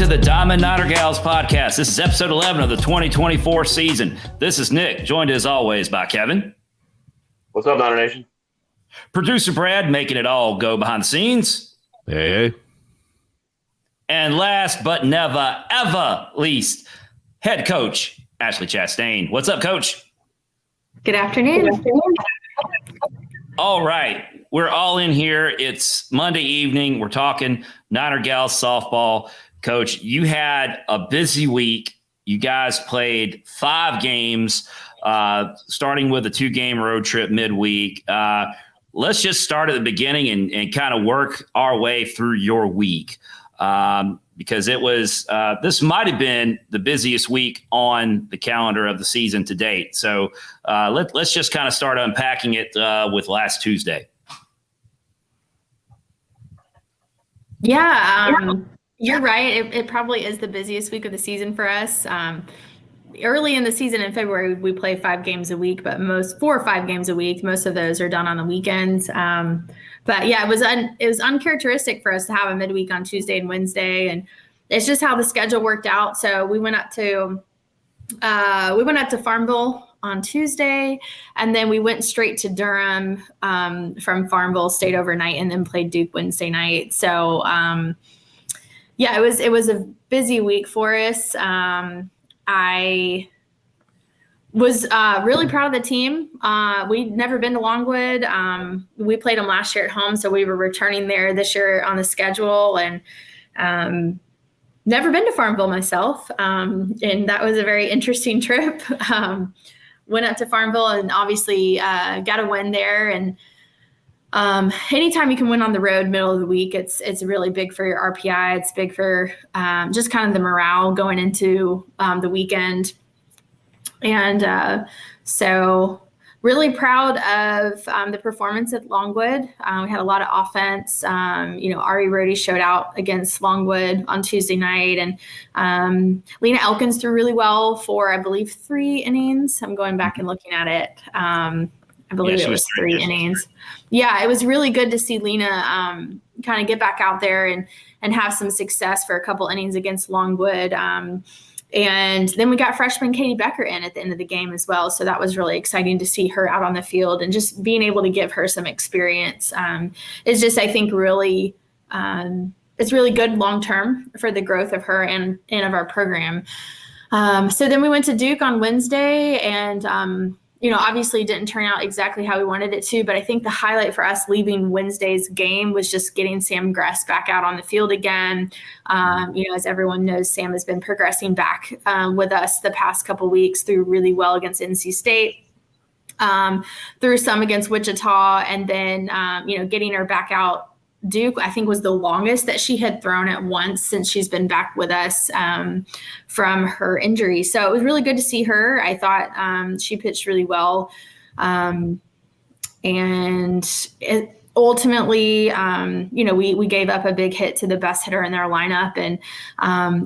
to the Diamond Niner Gals podcast. This is episode 11 of the 2024 season. This is Nick, joined as always by Kevin. What's up, Niner Nation? Producer Brad, making it all go behind the scenes. Hey. And last but never, ever least, head coach Ashley Chastain. What's up, Coach? Good afternoon. All right. We're all in here. It's Monday evening. We're talking Niner Gals softball. Coach, you had a busy week. You guys played 5 games, starting with a 2-game road trip midweek. Let's just start at the beginning and kind of work our way through your week. Because it was this might have been the busiest week on the calendar of the season to date. So let's just kind of start unpacking it with last Tuesday. Yeah, you're right. It probably is the busiest week of the season for us. Early in the season in February, we play 5 games a week, but 4 or 5 games a week. Most of those are done on the weekends. But yeah, it was uncharacteristic for us to have a midweek on Tuesday and Wednesday, and it's just how the schedule worked out. So we went up to Farmville on Tuesday, and then we went straight to Durham from Farmville, stayed overnight, and then played Duke Wednesday night. So yeah, it was a busy week for us. I was really proud of the team. We'd never been to Longwood. We played them last year at home, so we were returning there this year on the schedule, and never been to Farmville myself. And that was a very interesting trip. Went up to Farmville and obviously got a win there. And anytime you can win on the road middle of the week, it's really big for your RPI. It's big for just kind of the morale going into the weekend. And so really proud of the performance at Longwood. We had a lot of offense. Ari Rhodey showed out against Longwood on Tuesday night. And Lena Elkins threw really well for, I believe, 3 innings. I'm going back and looking at it. I believe it was 3 innings. Yeah, it was really good to see Lena kind of get back out there and have some success for a couple innings against Longwood. And then we got freshman Katie Becker in at the end of the game as well. So that was really exciting to see her out on the field, and just being able to give her some experience is just, I think, really it's really good long-term for the growth of her and of our program. So then we went to Duke on Wednesday, and obviously didn't turn out exactly how we wanted it to, but I think the highlight for us leaving Wednesday's game was just getting Sam Gress back out on the field again. As everyone knows, Sam has been progressing back with us the past couple weeks, through really well against NC State, through some against Wichita, and then, getting her back out. Duke, I think, was the longest that she had thrown at once since she's been back with us from her injury. So it was really good to see her. I thought she pitched really well. And it ultimately, we gave up a big hit to the best hitter in their lineup. And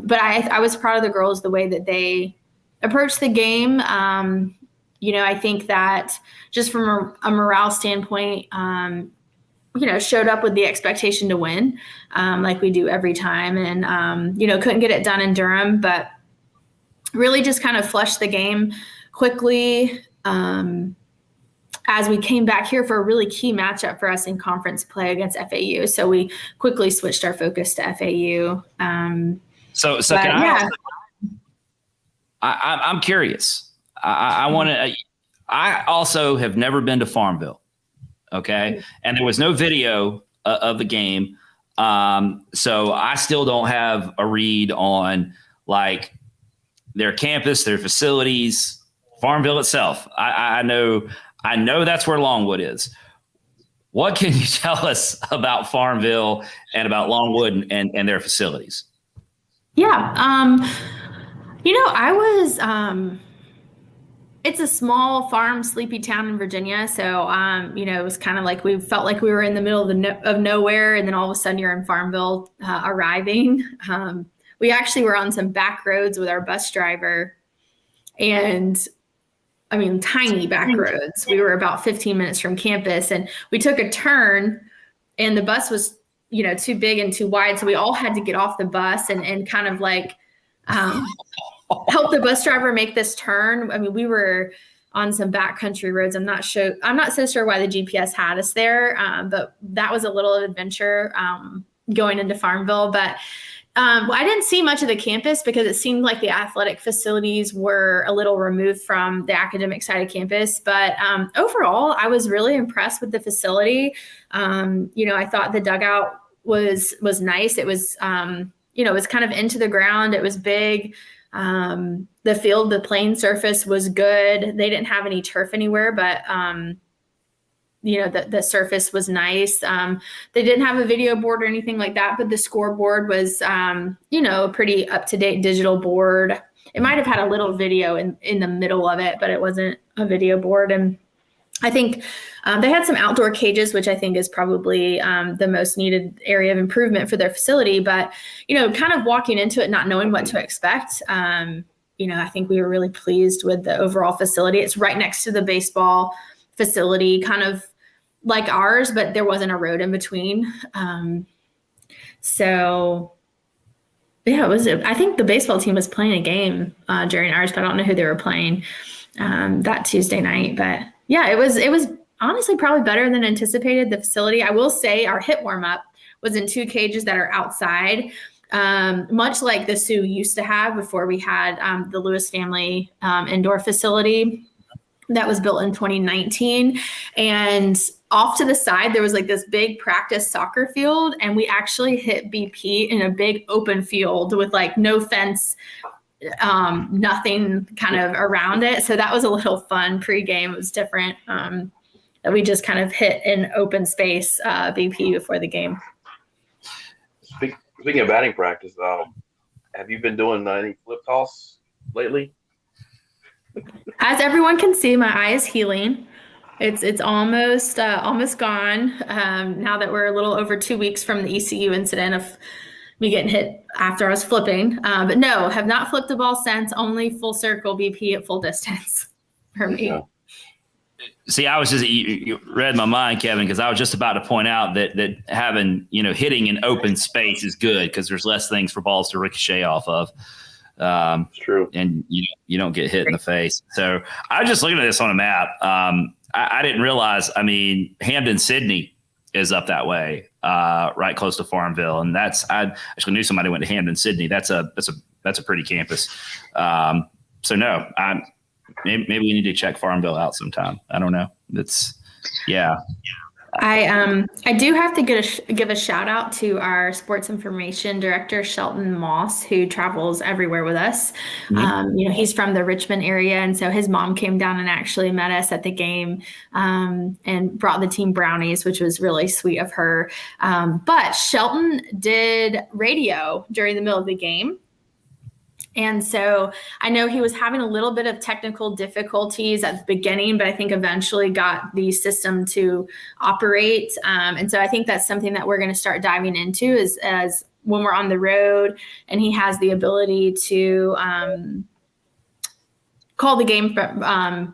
but I was proud of the girls, the way that they approached the game. I think that just from a morale standpoint, showed up with the expectation to win, like we do every time. And, couldn't get it done in Durham, but really just kind of flushed the game quickly as we came back here for a really key matchup for us in conference play against FAU. So we quickly switched our focus to FAU. So can I'm curious. I want to. I also have never been to Farmville. Okay. And there was no video of the game. So I still don't have a read on like their campus, their facilities, Farmville itself. I know that's where Longwood is. What can you tell us about Farmville and about Longwood and their facilities? Yeah. I was, it's a small farm, sleepy town in Virginia. So, it was kind of like we felt like we were in the middle of nowhere. And then all of a sudden you're in Farmville arriving. We actually were on some back roads with our bus driver, and tiny back roads. We were about 15 minutes from campus, and we took a turn, and the bus was too big and too wide. So we all had to get off the bus and kind of like help the bus driver make this turn. I mean, we were on some backcountry roads. I'm not so sure why the GPS had us there, but that was a little adventure going into Farmville. But I didn't see much of the campus because it seemed like the athletic facilities were a little removed from the academic side of campus. But overall, I was really impressed with the facility. I thought the dugout was nice. It was, it was kind of into the ground. It was big. The playing surface was good. They didn't have any turf anywhere, but the surface was nice. They didn't have a video board or anything like that, but the scoreboard was, a pretty up-to-date digital board. It might have had a little video in the middle of it, but it wasn't a video board. And I think they had some outdoor cages, which I think is probably the most needed area of improvement for their facility. But, kind of walking into it, not knowing what to expect, I think we were really pleased with the overall facility. It's right next to the baseball facility, kind of like ours, but there wasn't a road in between. I think the baseball team was playing a game during ours, but I don't know who they were playing that Tuesday night. But yeah, it was honestly probably better than anticipated. The facility, I will say, our hit warm up was in 2 cages that are outside, much like the Sioux used to have before we had the Lewis family indoor facility that was built in 2019. And off to the side, there was like this big practice soccer field, and we actually hit BP in a big open field with like no fence, nothing kind of around it. So that was a little fun pregame. It was different that we just kind of hit in open space BP before the game. Speaking of batting practice, have you been doing any flip toss lately? As everyone can see, my eye is healing. It's almost gone now that we're a little over 2 weeks from the ECU incident of me getting hit after I was flipping. But no, have not flipped a ball since. Only full circle BP at full distance for me. Yeah. See, I was just, you read my mind, Kevin, because I was just about to point out that having, hitting in open space is good because there's less things for balls to ricochet off of. It's true. And you don't get hit in the face. So I was just looking at this on a map. I didn't realize, Hamden, Sydney is up that way, right close to Farmville. And I actually knew somebody went to Hamden, Sydney. That's a pretty campus. So no, maybe we need to check Farmville out sometime. I don't know. Yeah. I do have to give a shout out to our sports information director, Shelton Moss, who travels everywhere with us. Mm-hmm. He's from the Richmond area. And so his mom came down and actually met us at the game and brought the team brownies, which was really sweet of her. But Shelton did radio during the middle of the game. And so I know he was having a little bit of technical difficulties at the beginning, but I think eventually got the system to operate. And so I think that's something that we're going to start diving into as when we're on the road and he has the ability to call the game from,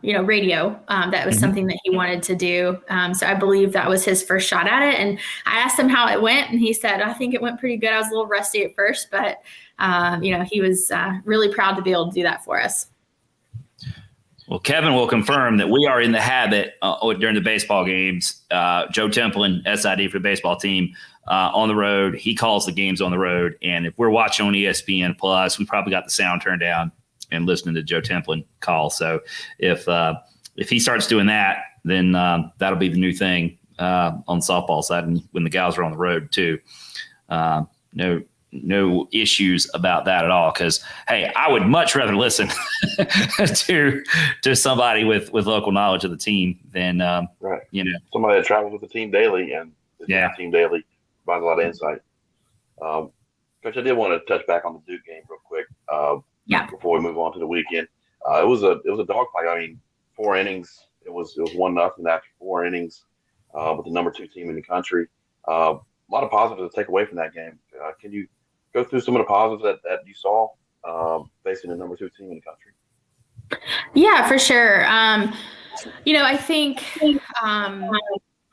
radio. That was something that he wanted to do. So I believe that was his first shot at it. And I asked him how it went, and he said, I think it went pretty good. I was a little rusty at first, but he was really proud to be able to do that for us. Well, Kevin will confirm that we are in the habit during the baseball games. Joe Templin, SID for the baseball team, on the road. He calls the games on the road. And if we're watching on ESPN Plus, we probably got the sound turned down and listening to Joe Templin call. So if he starts doing that, then that'll be the new thing on the softball side, and when the gals are on the road too. No issues about that at all. Because hey, I would much rather listen to somebody with local knowledge of the team than right. Somebody that travels with the team daily and is with the team daily provides a lot of insight. Coach, I did want to touch back on the Duke game real quick. Before we move on to the weekend, it was a dogfight. 4 innings. It was 1-0 after 4 innings with the number 2 team in the country. A lot of positives to take away from that game. Can you go through some of the positives that you saw facing the number 2 team in the country? Yeah, for sure. I think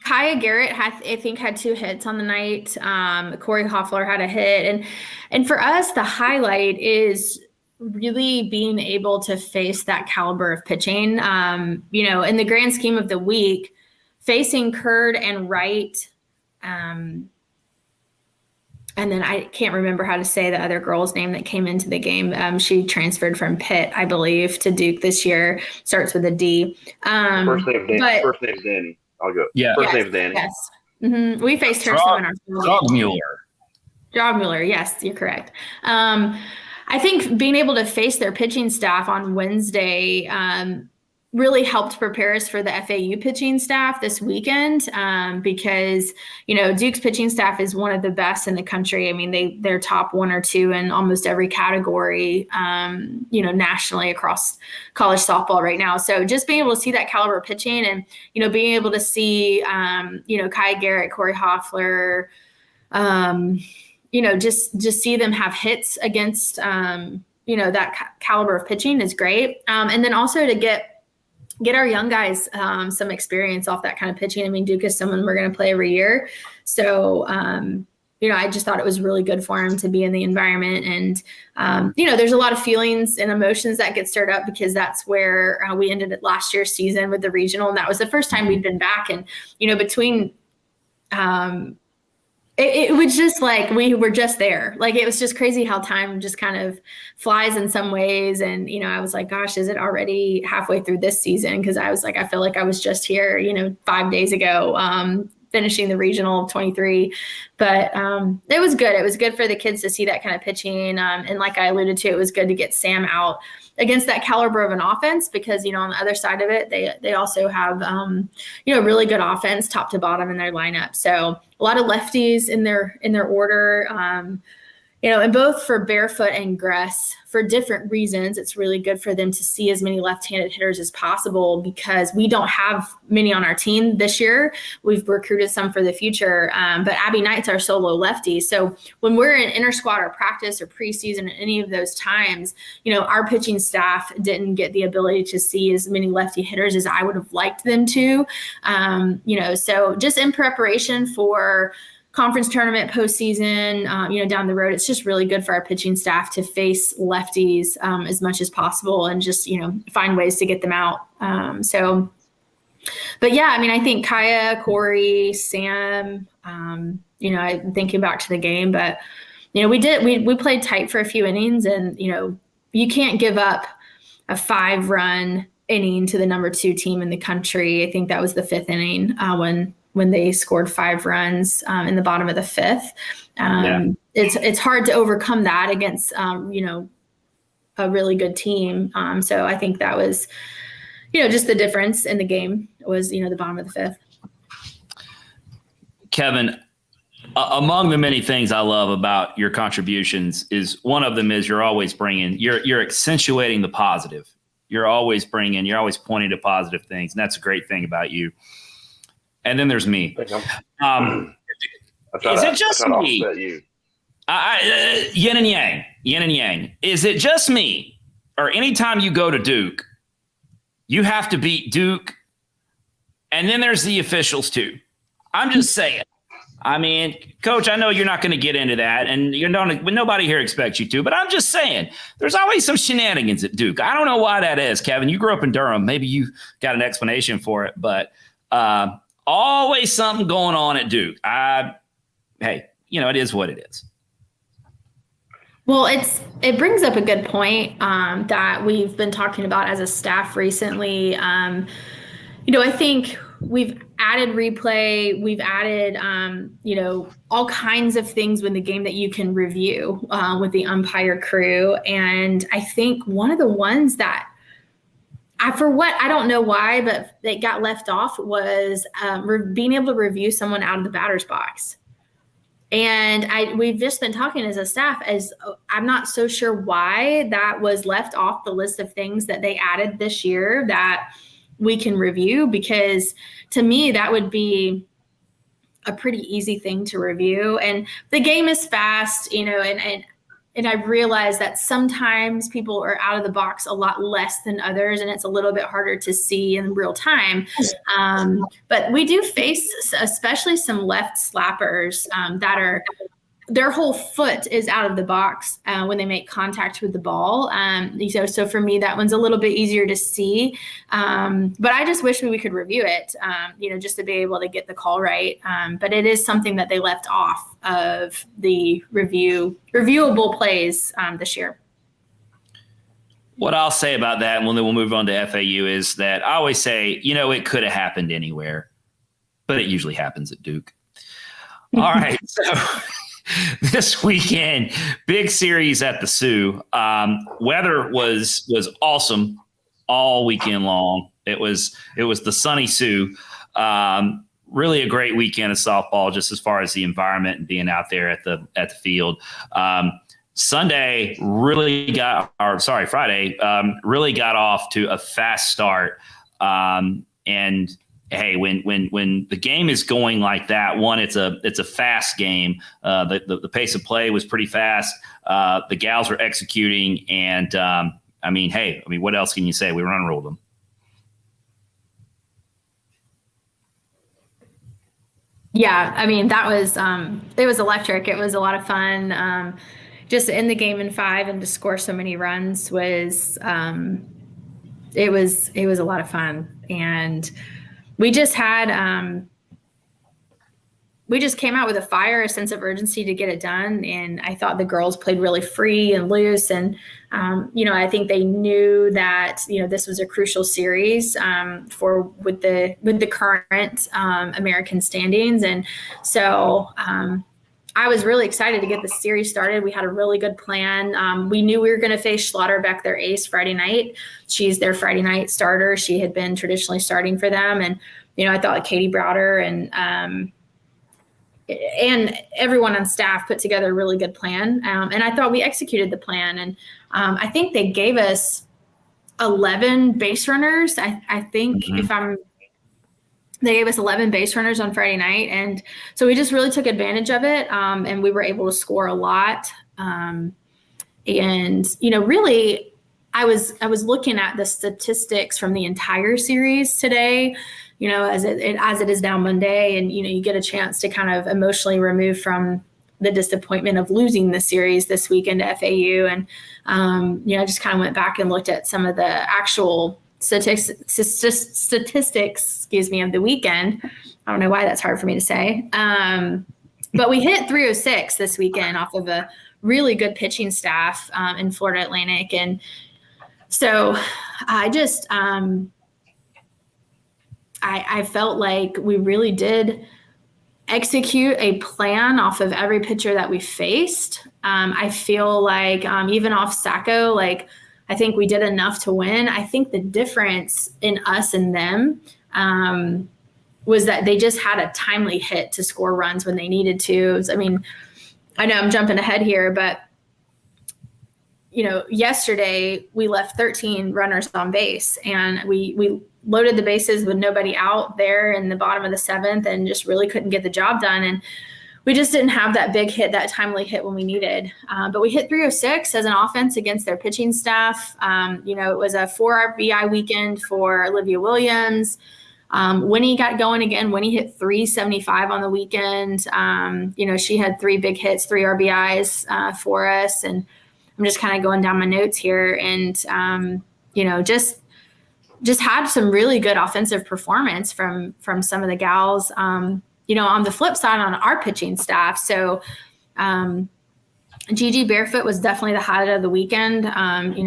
kind Kaya Garrett I think had 2 hits on the night. Corey Hoffler had a hit, and for us, the highlight is really being able to face that caliber of pitching. In the grand scheme of the week, facing Curd and Wright, and then I can't remember how to say the other girl's name that came into the game. She transferred from Pitt, I believe, to Duke this year. Starts with a D. First name is Danny. I'll go. Yeah. First name is Danny. Yes. Mm-hmm. We faced her some in our Jogmuller. Yes, you're correct. I think being able to face their pitching staff on Wednesday really helped prepare us for the FAU pitching staff this weekend, because, Duke's pitching staff is one of the best in the country. I mean, they're top 1 or 2 in almost every category, nationally across college softball right now. So just being able to see that caliber of pitching and, being able to see, Kaya Garrett, Corey Hoffler, just see them have hits against, that caliber of pitching is great. And then also to get our young guys some experience off that kind of pitching. I mean, Duke is someone we're going to play every year. So, I just thought it was really good for him to be in the environment. And, there's a lot of feelings and emotions that get stirred up because that's where we ended it last year's season with the regional. And that was the first time we'd been back. And, between it was just like we were just there. Like, it was just crazy how time just kind of flies in some ways. And, I was like, gosh, is it already halfway through this season? Because I was like, I feel like I was just here, 5 days ago, finishing the regional of 23. But it was good. It was good for the kids to see that kind of pitching. And like I alluded to, it was good to get Sam out against that caliber of an offense because, on the other side of it, they also have, really good offense top to bottom in their lineup. So a lot of lefties in their order, and both for Barefoot and Gress for different reasons. It's really good for them to see as many left-handed hitters as possible because we don't have many on our team this year. We've recruited some for the future, but Abby Knight's our solo lefty. So when we're in inter-squad or practice or preseason at any of those times, our pitching staff didn't get the ability to see as many lefty hitters as I would have liked them to. So just in preparation for conference tournament postseason, down the road, it's just really good for our pitching staff to face lefties as much as possible and just, find ways to get them out. But yeah, I mean, I think Kaya, Corey, Sam, I'm thinking back to the game, but, we played tight for a few innings and, you can't give up a 5-run inning to the number 2 team in the country. I think that was the 5th inning when they scored 5 runs in the bottom of the 5th. It's hard to overcome that against, a really good team. So I think that was, just the difference in the game was, the bottom of the 5th. Kevin, among the many things I love about your contributions is one of them is you're always you're accentuating the positive. You're always pointing to positive things. And that's a great thing about you. And then there's me. Is it just me? Yin and yang. Is it just me? Or anytime you go to Duke, you have to beat Duke. And then there's the officials too. I'm just saying. I mean, Coach, I know you're not going to get into that, and nobody here expects you to, but I'm just saying, there's always some shenanigans at Duke. I don't know why that is, Kevin. You grew up in Durham. Maybe you got an explanation for it, but always something going on at Duke. Hey, it is what it is. Well, it brings up a good point that we've been talking about as a staff recently. I think we've added replay. We've added, all kinds of things with the game that you can review with the umpire crew. And I think one of the ones that I don't know why, but they got left off was being able to review someone out of the batter's box. And we've just been talking as a staff as I'm not so sure why that was left off the list of things that they added this year that we can review, because to me, that would be a pretty easy thing to review. And the game is fast, and I've realized that sometimes people are out of the box a lot less than others, and it's a little bit harder to see in real time. But we do face especially some left slappers that are, their whole foot is out of the box when they make contact with the ball. So for me, that one's a little bit easier to see. But I just wish we could review it, just to be able to get the call right. But it is something that they left off of the reviewable plays this year. What I'll say about that, and then we'll move on to FAU, is that I always say, it could have happened anywhere, but it usually happens at Duke. All right. So this weekend, big series at the Sioux. Weather was awesome all weekend long. It was the sunny Sioux. Really a great weekend of softball, just as far as the environment and being out there at the field. Friday really got off to a fast start. And hey, when the game is going like that, it's a fast game. The pace of play was pretty fast. The gals were executing, and what else can you say? We run rolled them. Yeah, that was it was electric. It was a lot of fun. Just to end the game in 5 and to score so many runs was it was a lot of fun. And we just had we just came out with a sense of urgency to get it done. And I thought the girls played really free and loose. And, I think they knew that, this was a crucial series with the current American standings. And so I was really excited to get the series started. We had a really good plan. We knew we were going to face Schlotterbeck, their ace, Friday night. She's their Friday night starter. She had been traditionally starting for them. And, I thought Katie Browder and everyone on staff put together a really good plan. And I thought we executed the plan. And I think they gave us 11 base runners. I think they gave us 11 base runners on Friday night. And so we just really took advantage of it. And we were able to score a lot. Really, I was looking at the statistics from the entire series today, as it is now Monday, and, you get a chance to kind of emotionally remove from the disappointment of losing the series this weekend to FAU. And, I just kind of went back and looked at some of the actual statistics, of the weekend. I don't know why that's hard for me to say. But we hit 306 this weekend off of a really good pitching staff in Florida Atlantic. And so I just, I felt like we really did execute a plan off of every pitcher that we faced. I feel like even off Sacco, I think we did enough to win. I think the difference in us and them was that they just had a timely hit to score runs when they needed to. I know I'm jumping ahead here, but yesterday we left 13 runners on base, and we loaded the bases with nobody out there in the bottom of the 7th, and just really couldn't get the job done. And we just didn't have that big hit, that timely hit when we needed. But we hit 306 as an offense against their pitching staff. It was a 4 RBI weekend for Olivia Williams. Winnie got going again. Winnie hit 375 on the weekend. She had 3 big hits, 3 RBIs for us. And I'm just kind of going down my notes here, and just had some really good offensive performance from some of the gals. On the flip side, on our pitching staff, so Gigi Barefoot was definitely the highlight of the weekend.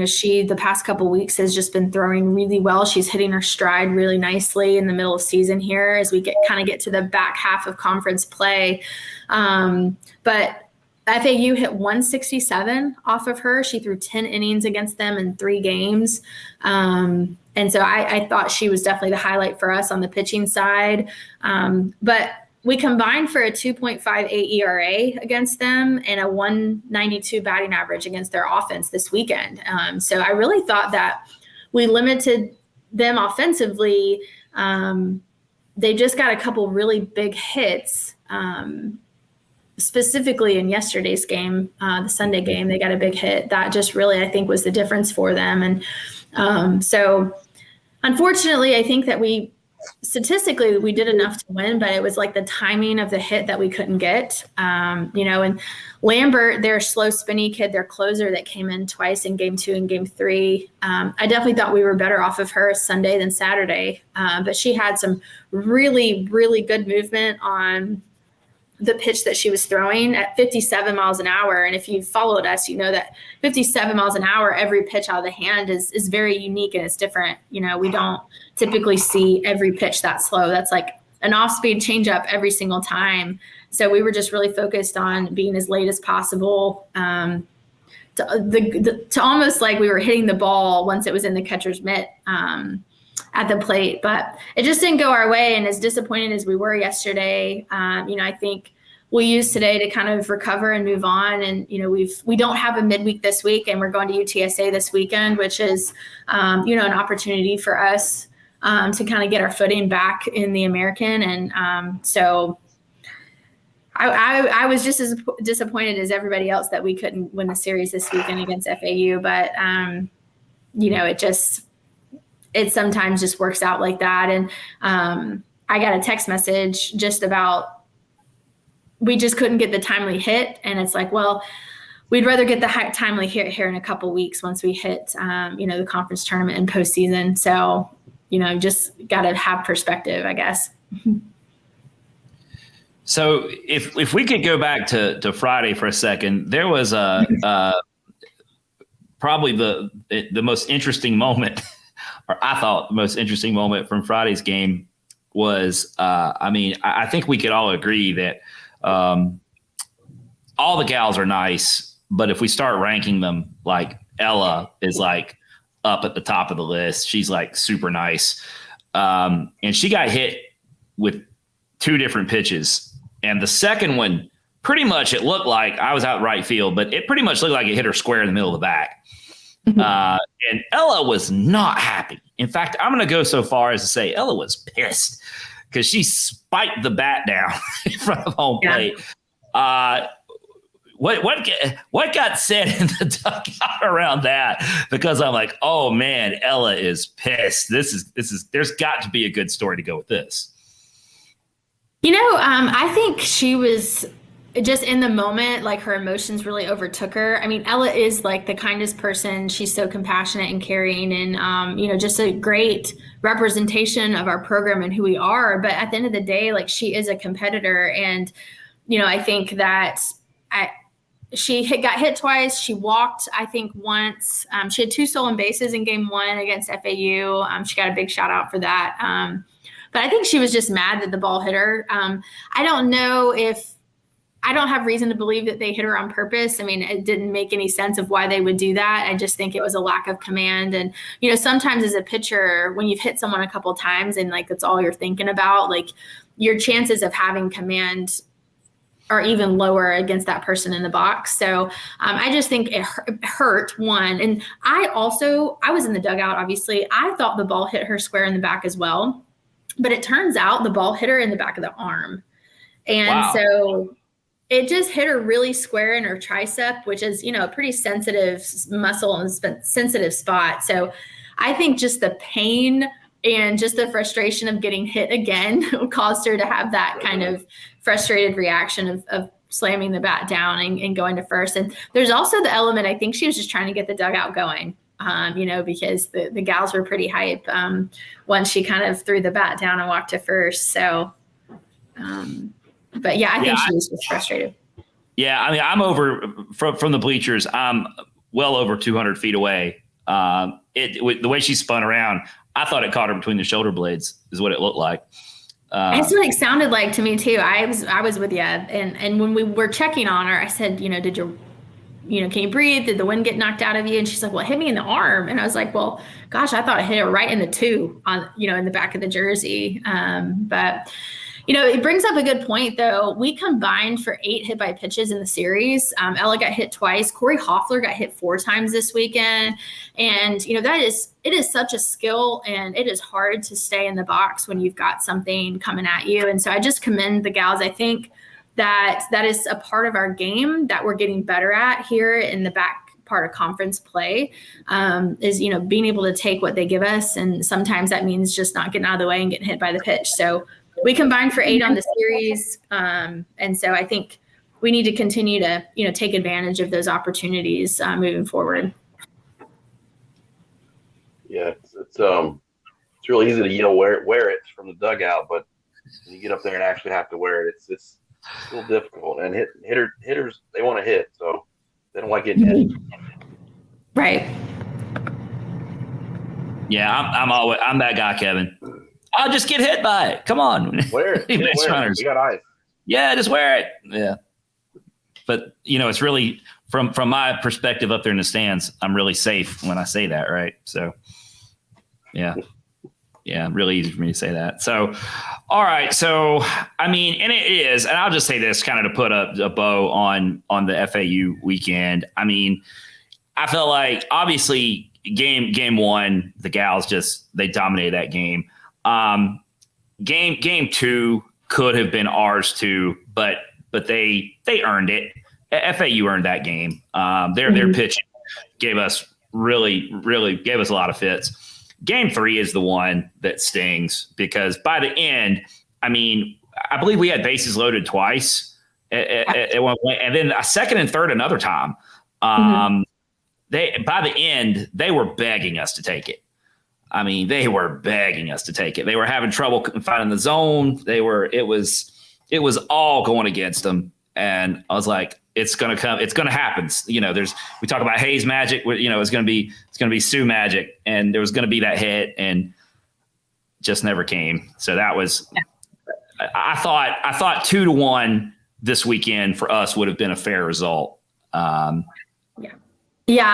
She the past couple of weeks has just been throwing really well. She's hitting her stride really nicely in the middle of season here as we get to the back half of conference play. But FAU hit 167 off of her. She threw 10 innings against them in 3 games. And so I thought she was definitely the highlight for us on the pitching side. But we combined for a 2.58 ERA against them and a 192 batting average against their offense this weekend. So I really thought that we limited them offensively. They just got a couple really big hits. specifically in yesterday's game, the Sunday game, they got a big hit. That just really, I think, was the difference for them. And so unfortunately, I think that statistically, we did enough to win, but it was like the timing of the hit that we couldn't get. And Lambert, their slow spinny kid, their closer that came in twice in game 2 and game 3. I definitely thought we were better off of her Sunday than Saturday. But she had some really, really good movement on the pitch that she was throwing at 57 miles an hour. And if you've followed us, you know that 57 miles an hour, every pitch out of the hand is very unique and it's different. We don't typically see every pitch that slow. That's like an off-speed changeup every single time. So we were just really focused on being as late as possible, to almost like we were hitting the ball once it was in the catcher's mitt at the plate. But it just didn't go our way. And as disappointed as we were yesterday, I think we'll use today to kind of recover and move on. And, we don't have a midweek this week, and we're going to UTSA this weekend, which is, an opportunity for us to kind of get our footing back in the American. And so I was just as disappointed as everybody else that we couldn't win the series this weekend against FAU. But, it sometimes just works out like that. And I got a text message just about we just couldn't get the timely hit. And it's like, well, we'd rather get the timely hit here in a couple weeks once we hit, the conference tournament and postseason. So, just got to have perspective, I guess. So if we could go back to Friday for a second, there was probably the most interesting moment, or I thought the most interesting moment from Friday's game was, I think we could all agree that all the gals are nice, but if we start ranking them, like Ella is like up at the top of the list. She's like super nice. And she got hit with 2 different pitches. And the second one, pretty much it looked like I was out right field, but it pretty much looked like it hit her square in the middle of the back. And Ella was not happy. In fact, I'm going to go so far as to say Ella was pissed because she spiked the bat down in front of home plate. What got said in the dugout around that? Because I'm like, oh man, Ella is pissed. This is. There's got to be a good story to go with this. I think she was just in the moment, like her emotions really overtook her. I mean, Ella is like the kindest person. She's so compassionate and caring and, just a great representation of our program and who we are. But at the end of the day, like she is a competitor. And, I think that she got hit twice. She walked, I think, once. She had 2 stolen bases in game 1 against FAU. She got a big shout out for that. But I think she was just mad that the ball hit her. I don't know I don't have reason to believe that they hit her on purpose. I mean, it didn't make any sense of why they would do that. I just think it was a lack of command. And, sometimes as a pitcher, when you've hit someone a couple of times and like that's all you're thinking about, like your chances of having command are even lower against that person in the box. So I just think it hurt, one. And I was in the dugout, obviously. I thought the ball hit her square in the back as well. But it turns out the ball hit her in the back of the arm. And so it just hit her really square in her tricep, which is, a pretty sensitive muscle and sensitive spot. So I think just the pain and just the frustration of getting hit again caused her to have that kind of frustrated reaction of slamming the bat down and going to first. And there's also the element, I think she was just trying to get the dugout going. Because the gals were pretty hype once she kind of threw the bat down and walked to first. So, but yeah, I think she was just frustrated. Yeah, I mean, I'm over from the bleachers. I'm well over 200 feet away. The way she spun around, I thought it caught her between the shoulder blades is what it looked like. That's what it sounded like to me too. I was with you. And when we were checking on her, I said, did your can you breathe? Did the wind get knocked out of you? And she's like, well, it hit me in the arm. And I was like, well, gosh, I thought it hit her right in the 2 on, in the back of the jersey. But it brings up a good point though. We combined for 8 hit by pitches in the series. Ella got hit twice. Corey Hoffler got hit 4 times this weekend. And, it is such a skill and it is hard to stay in the box when you've got something coming at you. And so I just commend the gals. I think that is a part of our game that we're getting better at here in the back part of conference play, is, being able to take what they give us. And sometimes that means just not getting out of the way and getting hit by the pitch. So we combined for 8 on the series. And so I think we need to continue to, take advantage of those opportunities moving forward. Yeah, it's really easy to wear it from the dugout, but when you get up there and actually have to wear it, it's a little difficult. And hitters, they want to hit, so they don't like getting hit. Right. Yeah, I'm that guy, Kevin. I'll just get hit by it. Come on, wear it. Wear it. We got ice. Yeah, just wear it. Yeah, but it's really from my perspective up there in the stands, I'm really safe when I say that, right? So, yeah, really easy for me to say that. So, all right. So, and it is, and I'll just say this kind of to put a bow on the FAU weekend. I felt like obviously game 1, the gals they dominated that game. Game 2 could have been ours too, but they earned it. FAU earned that game. Their pitching gave us really gave us a lot of fits. Game 3 is the one that stings because by the end, I believe we had bases loaded twice at one point, and then a second and third another time. By the end, they were begging us to take it. They were begging us to take it. They were having trouble finding the zone. It was all going against them. And I was like, it's going to come. It's going to happen. We talk about Hayes magic. It's going to be Sue magic, and there was going to be that hit, and just never came. So that was. I thought 2-1 this weekend for us would have been a fair result. Yeah,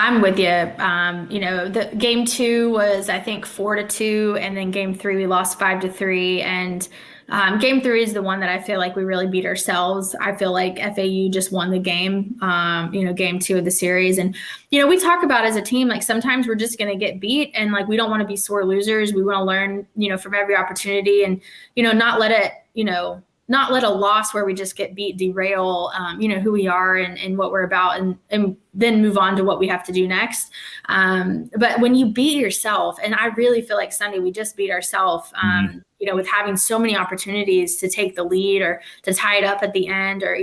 I'm with you. The game 2 was, I think, 4-2, and then game 3 we lost 5-3, and game 3 is the one that I feel like we really beat ourselves. I feel like FAU just won the game. Game 2 of the series, and we talk about as a team, like sometimes we're just going to get beat, and like we don't want to be sore losers. We want to learn, from every opportunity, and not let it, not let a loss where we just get beat derail, who we are and what we're about, and then move on to what we have to do next. But when you beat yourself, and I really feel like Sunday we just beat ourselves, with having so many opportunities to take the lead or to tie it up at the end, or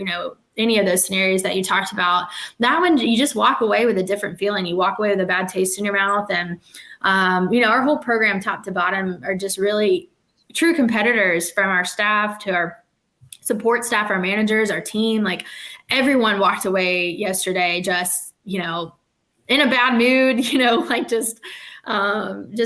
any of those scenarios that you talked about. That one, you just walk away with a different feeling. You walk away with a bad taste in your mouth, and our whole program, top to bottom, are just really true competitors, from our staff to our support staff, our managers, our team. Like everyone walked away yesterday just, in a bad mood, just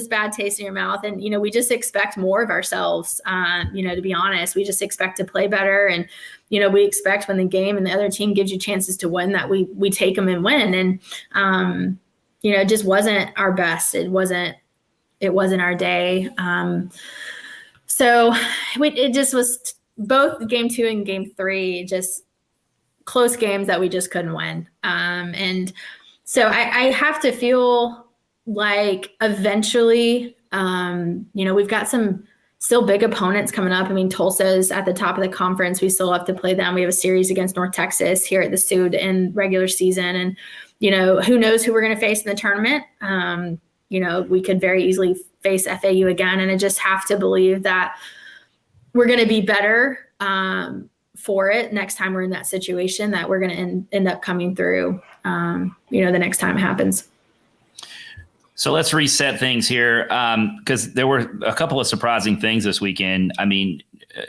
bad taste in your mouth. And, we just expect more of ourselves, to be honest. We just expect to play better. And, we expect when the game and the other team gives you chances to win, that we take them and win. And, it just wasn't our best. It wasn't our day. So it just was both game 2 and game 3, just close games that we just couldn't win. And so I have to feel like eventually, we've got some still big opponents coming up. Tulsa's at the top of the conference. We still have to play them. We have a series against North Texas here at the Sud in regular season. And, who knows who we're going to face in the tournament. We could very easily face FAU again. And I just have to believe that we're going to be better for it next time we're in that situation, that we're going to end up coming through, the next time it happens. So let's reset things here, because there were a couple of surprising things this weekend.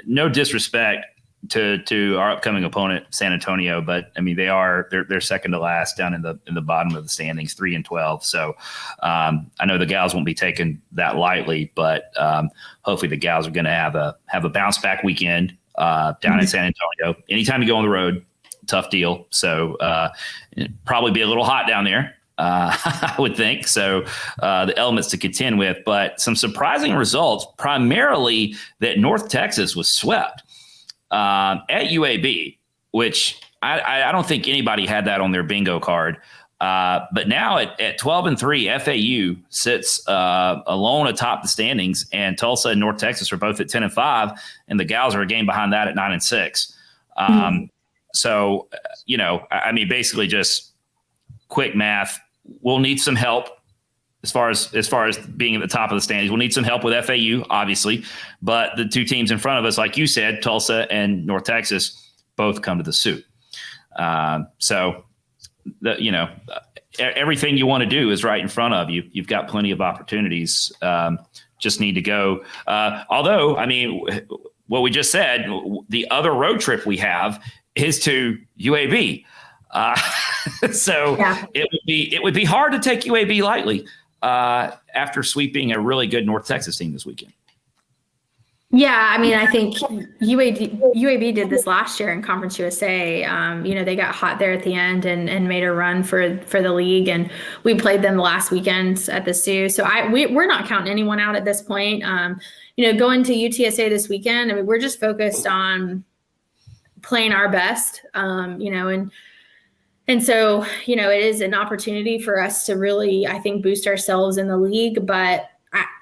No disrespect to our upcoming opponent, San Antonio, but they're second to last down in the bottom of the standings, 3-12. So I know the gals won't be taking that lightly, but hopefully the gals are going to have a bounce back weekend down in San Antonio. Anytime you go on the road, tough deal. So it'd probably be a little hot down there. I would think so. The elements to contend with, but some surprising results, primarily that North Texas was swept at UAB, which I don't think anybody had that on their bingo card. But now at 12-3, FAU sits alone atop the standings, and Tulsa and North Texas are both at 10-5, and the gals are a game behind that at 9-6. So, I mean, basically just quick math. We'll need some help as far as being at the top of the standings. We'll need some help with FAU, obviously, but the two teams in front of us, like you said, Tulsa and North Texas, both come to the suit. Everything you want to do is right in front of you. You've got plenty of opportunities. Just need to go. Although, I mean, what we just said, the other road trip we have is to UAB. It would be hard to take UAB lightly after sweeping a really good North Texas team this weekend. Yeah, I mean, I think UAB did this last year in Conference USA. They got hot there at the end and made a run for the league, and we played them last weekend at the Sioux. So we're not counting anyone out at this point. Going to UTSA this weekend, I mean, we're just focused on playing our best, and so, it is an opportunity for us to really, I think, boost ourselves in the league. But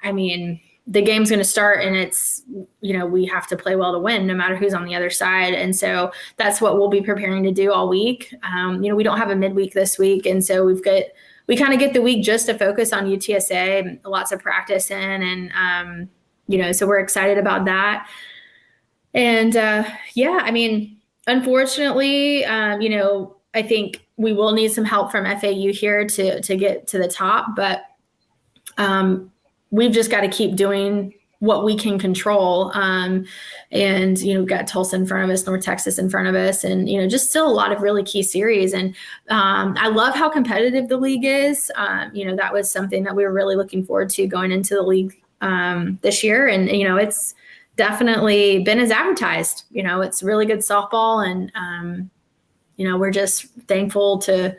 I mean, the game's going to start, and it's, we have to play well to win no matter who's on the other side. And so that's what we'll be preparing to do all week. We don't have a midweek this week. And so we kind of get the week just to focus on UTSA, lots of practice in. And, so we're excited about that. And I mean, unfortunately, I think we will need some help from FAU here to get to the top, but we've just got to keep doing what we can control. We've got Tulsa in front of us, North Texas in front of us, and, just still a lot of really key series. And I love how competitive the league is. That was something that we were really looking forward to going into the league this year. And, it's definitely been as advertised. It's really good softball, and, we're just thankful to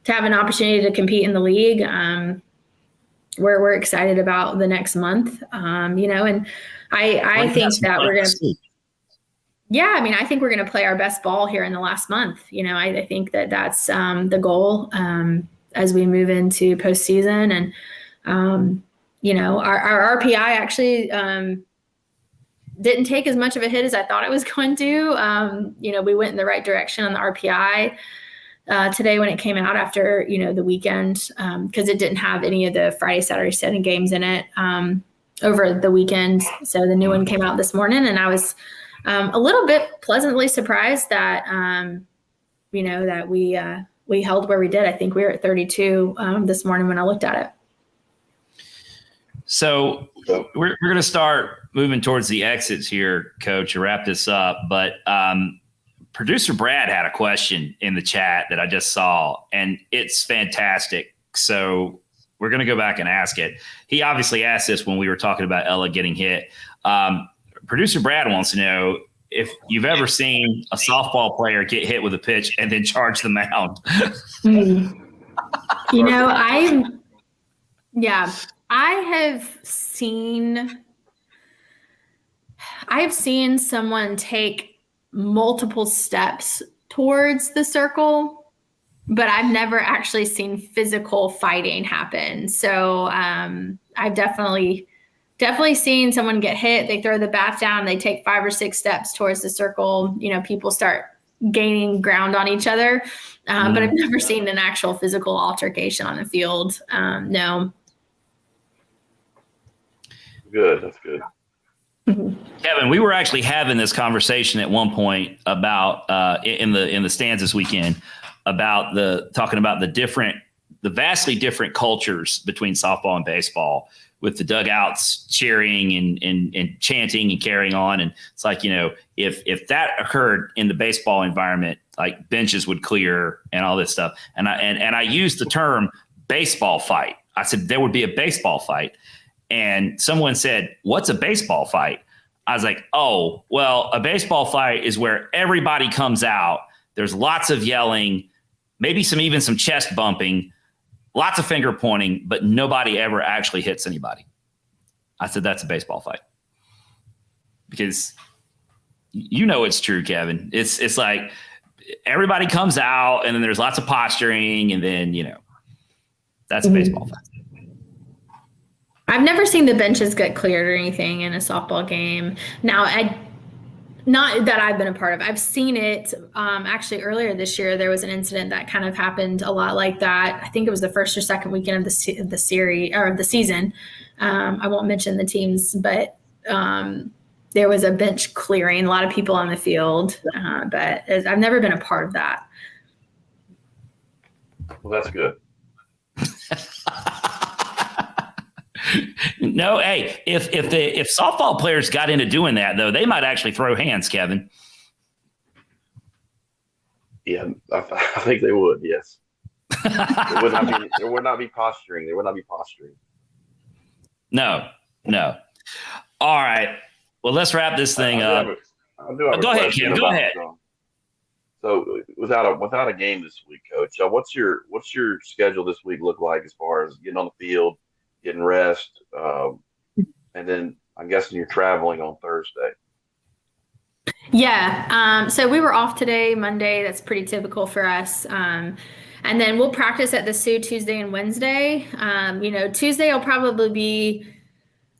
have an opportunity to compete in the league. We're excited about the next month, and I think that we're going to, I think we're going to play our best ball here in the last month. I think that's the goal as we move into postseason. And, our RPI actually didn't take as much of a hit as I thought it was going to. We went in the right direction on the RPI today when it came out after, the weekend, because it didn't have any of the Friday, Saturday, Sunday games in it over the weekend. So the new one came out this morning, and I was a little bit pleasantly surprised that, that we held where we did. I think we were at 32 this morning when I looked at it. So we're going to start moving towards the exits here, Coach, to wrap this up. But producer Brad had a question in the chat that I just saw, and it's fantastic. So we're going to go back and ask it. He obviously asked this when we were talking about Ella getting hit. Producer Brad wants to know if you've ever seen a softball player get hit with a pitch and then charge the mound. I've seen someone take multiple steps towards the circle, but I've never actually seen physical fighting happen. So I've definitely seen someone get hit. They throw the bat down, they take 5 or 6 steps towards the circle. People start gaining ground on each other. But I've never seen an actual physical altercation on the field. No. Good. That's good. Kevin, we were actually having this conversation at one point about in the stands this weekend about talking about the vastly different cultures between softball and baseball, with the dugouts cheering and chanting and carrying on. And it's like, if that occurred in the baseball environment, like benches would clear and all this stuff. And I used the term baseball fight. I said there would be a baseball fight. And someone said, "What's a baseball fight?" I was like, "Oh, well, a baseball fight is where everybody comes out. There's lots of yelling, maybe some chest bumping, lots of finger pointing, but nobody ever actually hits anybody." I said, "That's a baseball fight." Because it's true, Kevin. It's like everybody comes out, and then there's lots of posturing, and then, that's a baseball fight. I've never seen the benches get cleared or anything in a softball game. Now, Not that I've been a part of. I've seen it. Actually, earlier this year, there was an incident that kind of happened a lot like that. I think it was the first or second weekend of the series or the season. I won't mention the teams, but there was a bench clearing, a lot of people on the field. But I've never been a part of that. Well, that's good. No, hey, if softball players got into doing that, though, they might actually throw hands, Kevin. Yeah, I think they would. Yes, there would not be posturing. There would not be posturing. No. All right. Well, let's wrap this thing up. Go ahead, Kim. Go ahead. So without a game this week, Coach, what's your schedule this week look like as far as getting on the field, getting rest, and then I'm guessing you're traveling on Thursday. Yeah. So we were off today, Monday. That's pretty typical for us. And then we'll practice at the Sioux Tuesday and Wednesday. Tuesday will probably be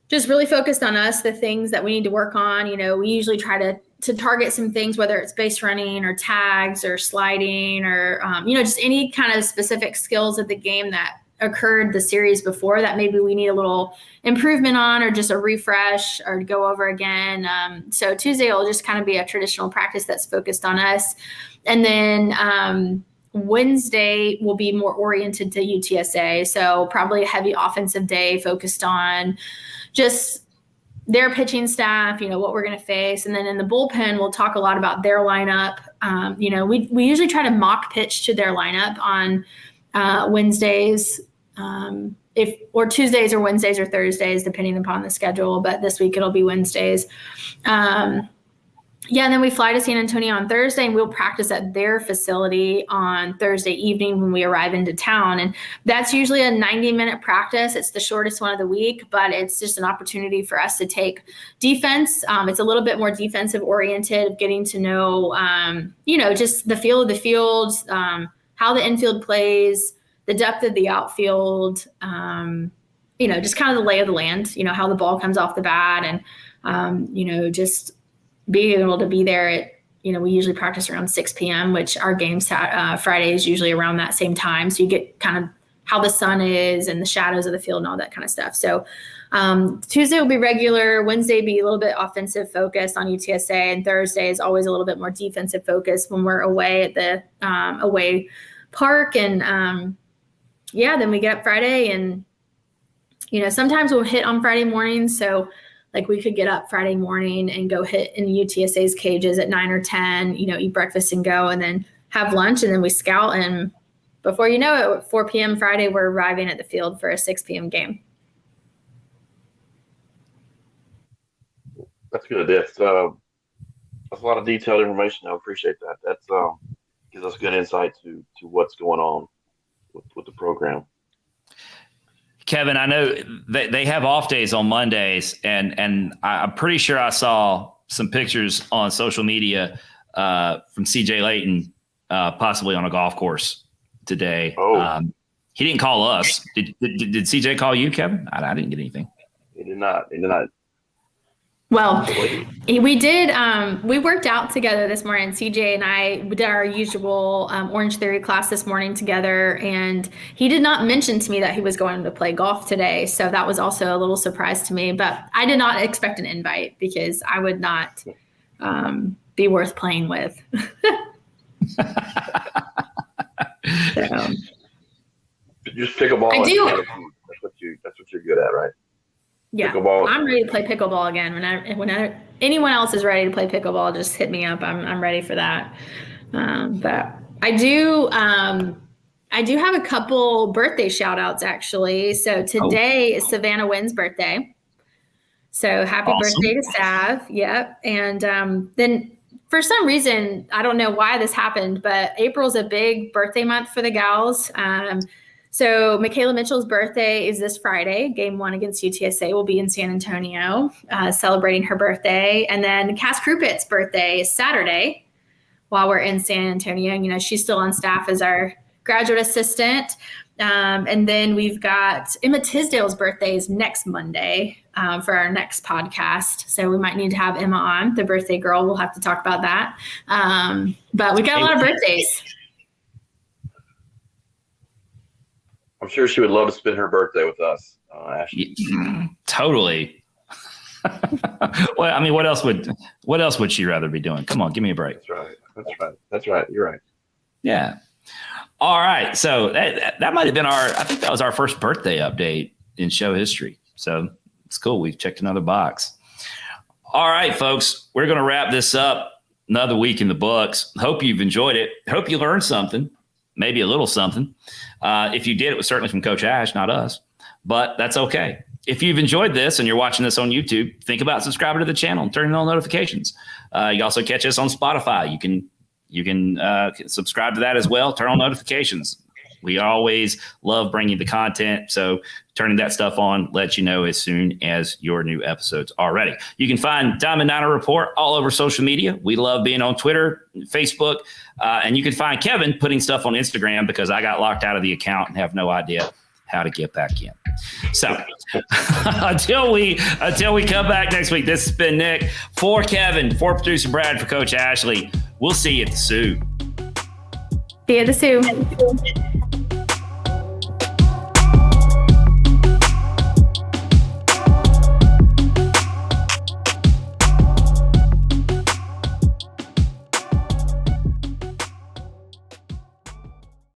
just really focused on us, the things that we need to work on. We usually try to target some things, whether it's base running or tags or sliding or, just any kind of specific skills of the game that occurred the series before that maybe we need a little improvement on or just a refresh or to go over again. So Tuesday will just kind of be a traditional practice that's focused on us. And then Wednesday will be more oriented to UTSA. So probably a heavy offensive day focused on just their pitching staff, what we're going to face. And then in the bullpen, we'll talk a lot about their lineup. We usually try to mock pitch to their lineup on Wednesdays, or Tuesdays or Wednesdays or Thursdays, depending upon the schedule. But this week it'll be Wednesdays. And then we fly to San Antonio on Thursday, and we'll practice at their facility on Thursday evening when we arrive into town. And that's usually a 90-minute practice. It's the shortest one of the week, but it's just an opportunity for us to take defense. It's a little bit more defensive oriented, getting to know, just the feel of the field, how the infield plays, the depth of the outfield, just kind of the lay of the land, how the ball comes off the bat and, just being able to be there at, we usually practice around 6 p.m., which our games Friday is usually around that same time. So you get kind of how the sun is and the shadows of the field and all that kind of stuff. So Tuesday will be regular. Wednesday be a little bit offensive focused on UTSA, and Thursday is always a little bit more defensive focused when we're away at the away park. And then we get up Friday, and sometimes we'll hit on Friday mornings. So like we could get up Friday morning and go hit in UTSA's cages at 9 or 10, eat breakfast and go, and then have lunch, and then we scout. And before you know it, at 4 p.m. Friday, we're arriving at the field for a 6 p.m. game. That's good. That's a lot of detailed information. I appreciate that. That's gives us good insight to what's going on with the program. Kevin, I know they have off days on Mondays, and I'm pretty sure I saw some pictures on social media from CJ Layton, possibly on a golf course today. Oh. He didn't call us. Did CJ call you, Kevin? I didn't get anything. He did not. Well, we did. We worked out together this morning. CJ and I did our usual Orange Theory class this morning together, and he did not mention to me that he was going to play golf today. So that was also a little surprise to me. But I did not expect an invite because I would not be worth playing with. So. Just pick a ball. I do. That's what you're good at, right? Yeah, pickleball. I'm ready to play pickleball again. Whenever anyone else is ready to play pickleball, just hit me up. I'm ready for that. But I do have a couple birthday shout outs actually. So today is Savannah Wynn's birthday. So happy birthday to Sav. Yep. And then for some reason, I don't know why this happened, but April's a big birthday month for the gals. So Michaela Mitchell's birthday is this Friday. Game 1 against UTSA will be in San Antonio, celebrating her birthday. And then Cass Krupit's birthday is Saturday while we're in San Antonio. She's still on staff as our graduate assistant. And then we've got Emma Tisdale's birthday is next Monday for our next podcast. So we might need to have Emma on, the birthday girl. We'll have to talk about that. But we got a lot of birthdays. I'm sure she would love to spend her birthday with us, Ashley. Totally. Well, I mean, what else would she rather be doing? Come on, give me a break. That's right. You're right. Yeah. All right. So that might have been I think that was our first birthday update in show history. So it's cool. We've checked another box. All right, folks, we're going to wrap this up. Another week in the books. Hope you've enjoyed it. Hope you learned something, maybe a little something. If you did, it was certainly from Coach Ash, not us, but that's okay. If you've enjoyed this and you're watching this on YouTube, think about subscribing to the channel and turning on notifications. You also catch us on Spotify. You can subscribe to that as well. Turn on notifications. We always love bringing the content. So turning that stuff on lets you know as soon as your new episodes are ready. You can find Diamond Niner Report all over social media. We love being on Twitter, Facebook, and you can find Kevin putting stuff on Instagram because I got locked out of the account and have no idea how to get back in. So until we come back next week, this has been Nick for Kevin, for producer Brad, for Coach Ashley. We'll see you at the Sioux. See you at the Sioux.